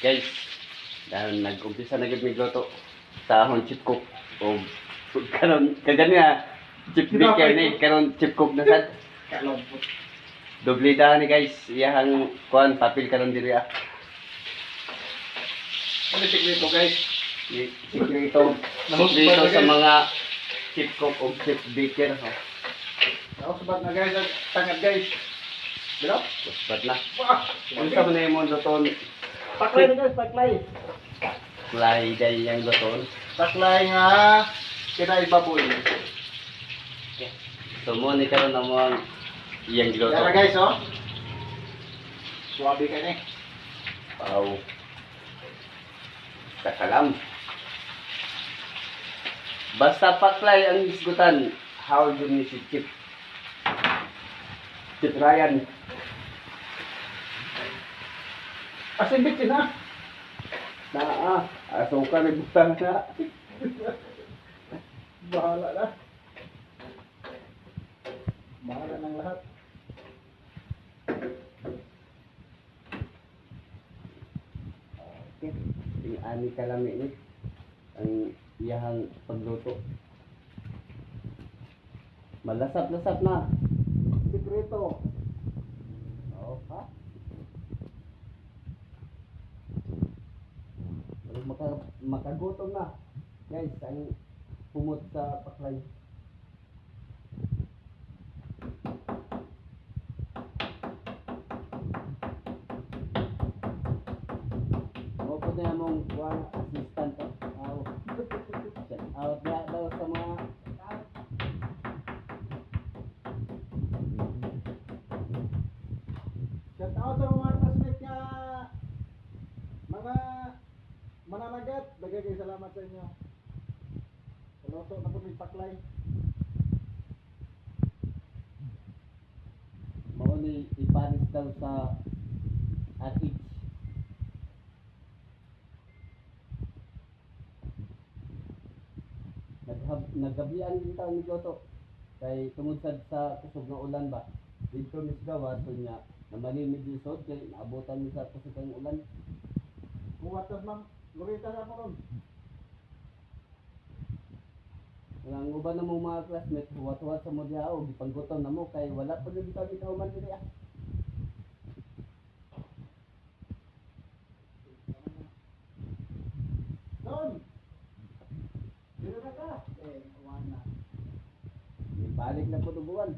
Guys, dahil nag-umpisa na gid magluto sa ahon chip cook o karon kagani chip baker ni karon chip cook na sad. Doblida ni guys, iyahang kuan papel karon diri ah. Ano sikreto guys? Sikreto sa mga chip cook o chip baker. Ako sabat na guys, tangad guys. Bilo? Sabat na. Wah! Unsa man imong luton? Paklay na guys, paklay. Mulai day yang luton. Paklay nga kinay baboy. So mo ni karon namang iyang giluto. Yan na guys, oh. Suwabe ka ni. Wow. Kakalam. Basta paklay ang isgutan, how do ni si Chip? Chip Ryan. Asin bitin ha. Asukar ni butang na. Bahala na. Bahala ng lahat. Okay. Yung ani kalami ni ang iyahang pagluto. Malasap-lasap na. Sikreto. Oo, ha? Makagutom na. Guys, ang pumot sa paklay. O po na mong kuwang assistant to. Shout out na daw sa mga Shout out sa mga classmate nga mga mananagat. Dagay kayo salamat sa inyo. Luto na po may paklay. mauni ipanis daw sa RH. Naggabian din tayo ni Goto. Kay tungod sa kusog na ulan ba. Dito misgawa so niya na malimid yung sod kay naabutan mi sa kusog ng ulan. Muwatas ma'am. Lurita na po ron. Ang uban na mong mga classmates, huwat-huwat sa mo diya o gipanggutom na mo kay wala pa rin kami kauman diri ah. Don! Dito na ka. Wala. Balik na po tubuan.